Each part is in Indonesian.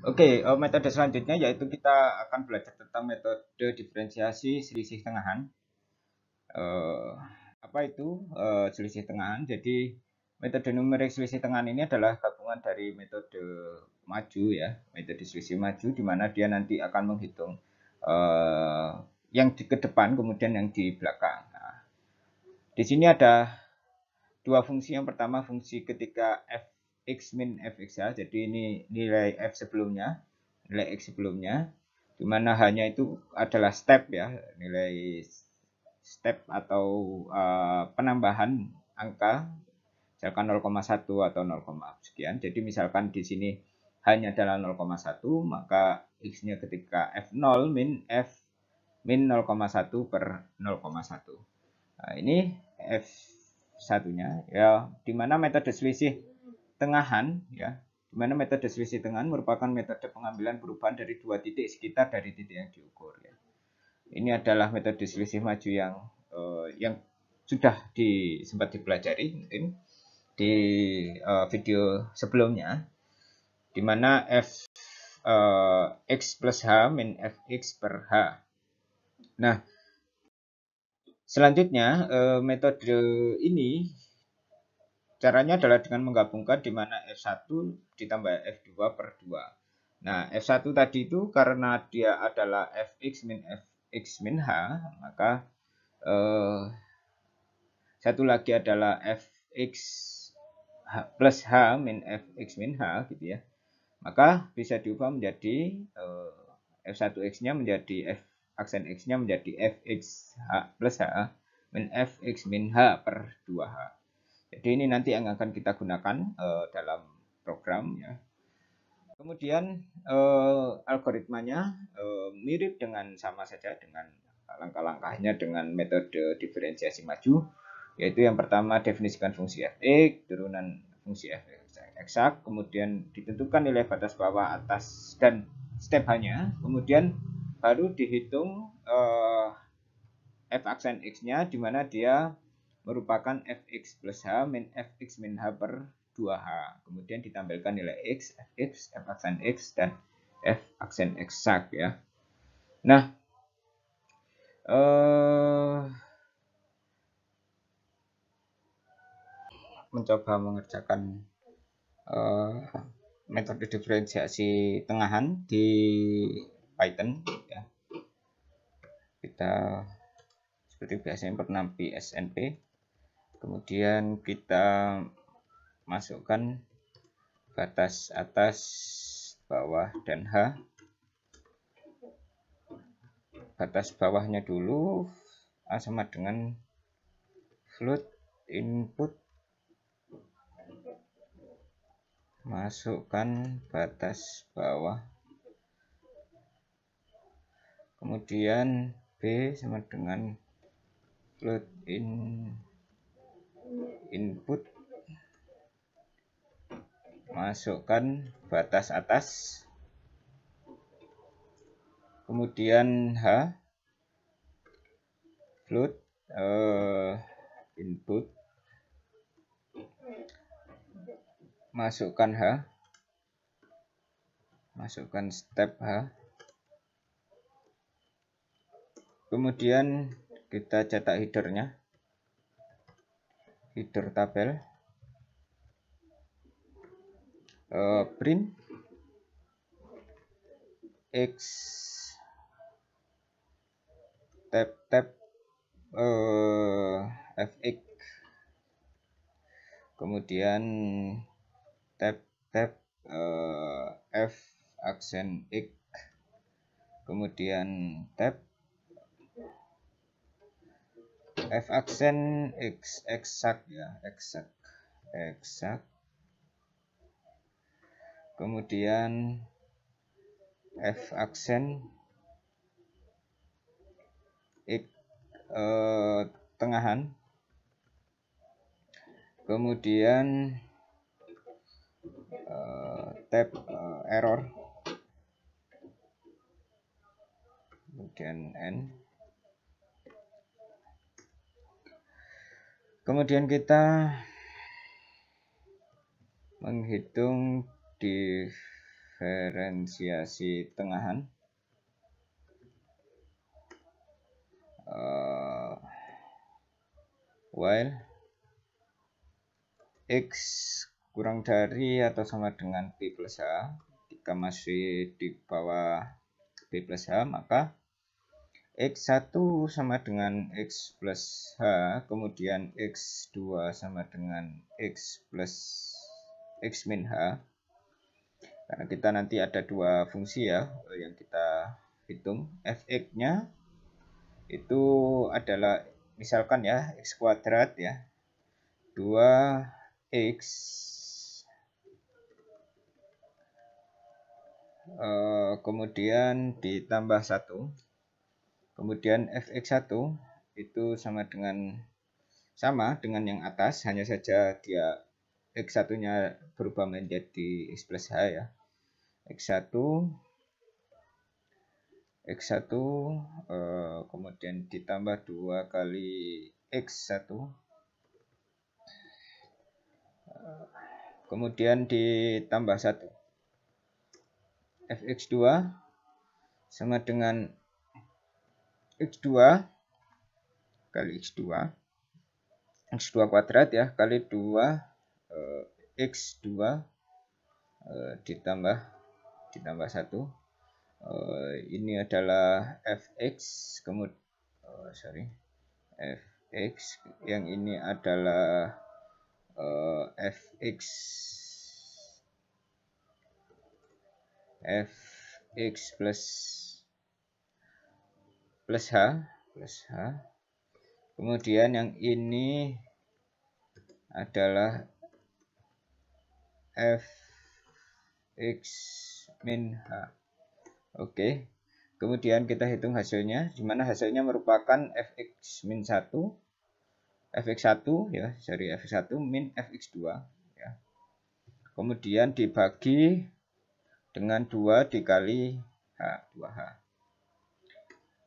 Oke, metode selanjutnya yaitu kita akan belajar tentang metode diferensiasi selisih tengahan. Eh, apa itu selisih tengahan? Jadi metode numerik selisih tengahan ini adalah gabungan dari metode maju ya, metode selisih maju di mana dia nanti akan menghitung eh, yang di ke depan kemudian yang di belakang. Nah, di sini ada dua fungsi. Yang pertama fungsi ketika fx min fx ya. Jadi ini nilai f sebelumnya, nilai x sebelumnya, di mana hanya itu adalah step ya, nilai step atau penambahan angka, misalkan 0,1 atau 0, sekian. Jadi misalkan di sini hanya adalah 0,1, maka x-nya ketika f0 min f min 0,1 per 0,1. Nah, ini f satunya ya, dimana metode selisih tengahan ya, dimana metode selisih tengahan merupakan metode pengambilan perubahan dari dua titik sekitar dari titik yang diukur ya. Ini adalah metode selisih maju yang sudah sempat dipelajari mungkin di video sebelumnya, dimana x plus h min fx per h. Nah, selanjutnya metode ini caranya adalah dengan menggabungkan di mana F1 ditambah F2 per 2. Nah, F1 tadi itu karena dia adalah Fx min H, maka eh, satu lagi adalah Fx plus H min Fx min H gitu ya. Maka bisa diubah menjadi F1x-nya menjadi F aksen X-nya menjadi Fx H plus H min Fx min H per 2H. Jadi ini nanti yang akan kita gunakan dalam program ya. Kemudian algoritmanya mirip dengan sama saja dengan langkah-langkahnya dengan metode diferensiasi maju, yaitu yang pertama definisikan fungsi fx, turunan fungsi fx eksak, kemudian ditentukan nilai batas bawah, atas, dan step hanya, kemudian baru dihitung f aksen x-nya di mana dia merupakan fx plus h min fx min h per 2h. Kemudian ditampilkan nilai x, fx, f aksen x, dan f aksen eksak ya. Nah, mencoba mengerjakan metode diferensiasi tengahan di Python ya. Kita seperti biasanya bernampi SNP, kemudian kita masukkan batas atas, bawah, dan H. Batas bawahnya dulu A sama dengan float input, masukkan batas bawah, kemudian B sama dengan float input, masukkan batas atas, kemudian H float input, masukkan H, masukkan step H, kemudian kita cetak headernya, header tabel, print x tab fx, kemudian tab f aksen x, kemudian tab f aksen x eksak ya, eksak, kemudian f aksen x tengahan, kemudian tab error, kemudian n, kemudian kita menghitung diferensiasi tengahan. While X kurang dari atau sama dengan B plus H, jika masih di bawah B plus H, maka X1 sama dengan X plus H, kemudian X2 sama dengan X plus X min H. Karena kita nanti ada dua fungsi ya yang kita hitung. Fx-nya itu adalah misalkan ya X kuadrat ya, 2X kemudian ditambah 1. Kemudian fx1 itu sama dengan yang atas, hanya saja dia x1-nya berubah menjadi x plus h ya. x1 kemudian ditambah 2 kali x1 kemudian ditambah 1. fx2 sama dengan x2 kali x2 kuadrat ya, kali 2 x2 ditambah 1. Ini adalah fx, kemudian fx, yang ini adalah fx plus h, kemudian yang ini adalah fx min h. Oke, kemudian kita hitung hasilnya, di mana hasilnya merupakan fx min 1, fx1 ya, fx1 min fx2 ya. Kemudian dibagi dengan 2 dikali h, 2h.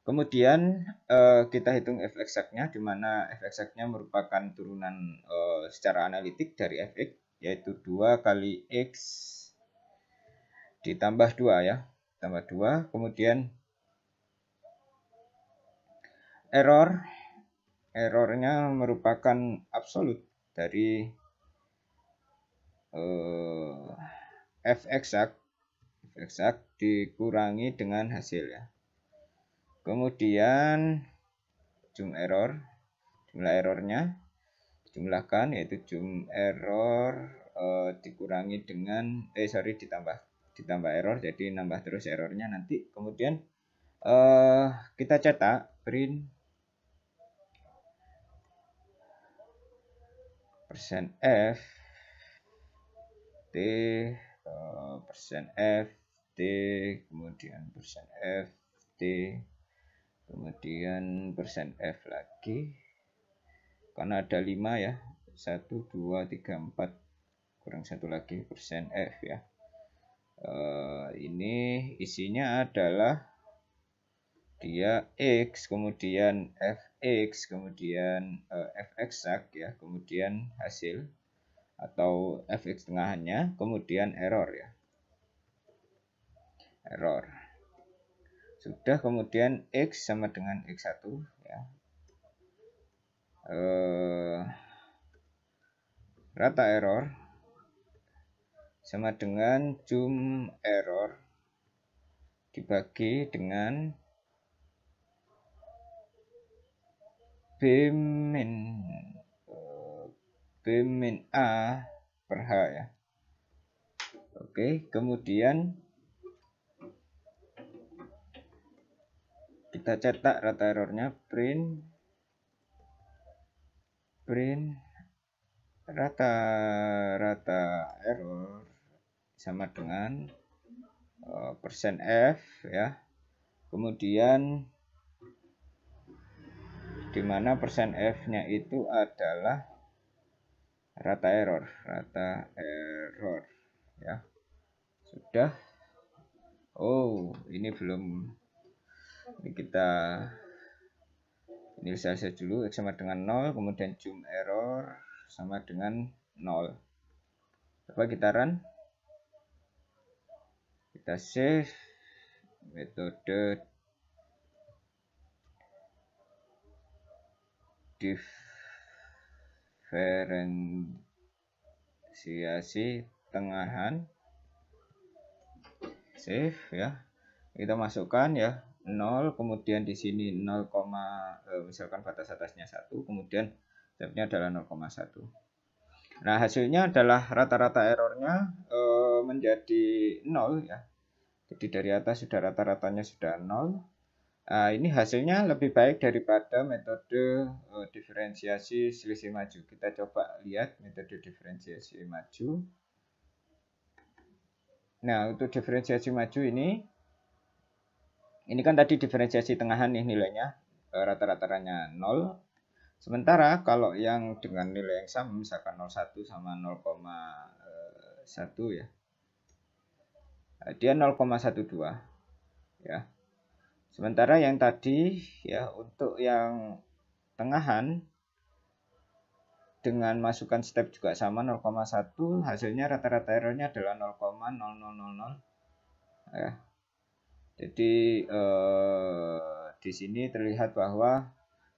Kemudian kita hitung f eksaknya, di mana f eksaknya merupakan turunan secara analitik dari fx, yaitu 2 kali x ditambah 2 ya, tambah 2. Kemudian errornya merupakan absolut dari f eksak dikurangi dengan hasil ya. Kemudian jumlah errornya dijumlahkan, yaitu jumlah error dikurangi dengan ditambah error, jadi nambah terus errornya nanti. Kemudian kita cetak print %f t %f t kemudian %f t kemudian %f lagi, karena ada 5 ya, 1 2 3 4 kurang 1 lagi %f ya. Ini isinya adalah dia x, kemudian fx, kemudian f eksak ya, kemudian hasil atau fx tengahannya, kemudian error ya, error. Sudah, kemudian x sama dengan x1 ya. Rata error sama dengan jum error dibagi dengan B min A per H ya. Oke, kemudian kita cetak rata errornya, print rata error sama dengan %f ya. Kemudian di mana %f-nya itu adalah rata error ya. Sudah. Oh, ini belum, ini kita inisialisasi dulu. X sama dengan 0, kemudian jum error sama dengan 0. Coba kita run. Kita save metode diferensiasi tengahan. Save ya. Kita masukkan ya 0, kemudian di sini 0, misalkan batas atasnya 1, kemudian stepnya adalah 0,1. Nah, hasilnya adalah rata-rata errornya menjadi 0 ya. Jadi dari atas sudah rata-ratanya sudah 0. Nah, ini hasilnya lebih baik daripada metode diferensiasi selisih maju. Kita coba lihat metode diferensiasi maju. Nah, untuk diferensiasi maju ini kan tadi diferensiasi tengahan nih nilainya, rata-ratanya 0. Sementara kalau yang dengan nilai yang sama, misalkan 0,1 sama 0,1 ya, dia 0,12 ya. Sementara yang tadi ya, untuk yang tengahan dengan masukkan step juga sama 0,1, hasilnya rata-rata errornya adalah 0,0000 ya. Jadi di sini terlihat bahwa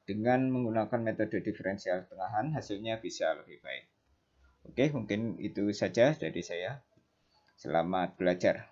dengan menggunakan metode diferensial tengahan hasilnya bisa lebih baik. Oke, mungkin itu saja dari saya. Selamat belajar.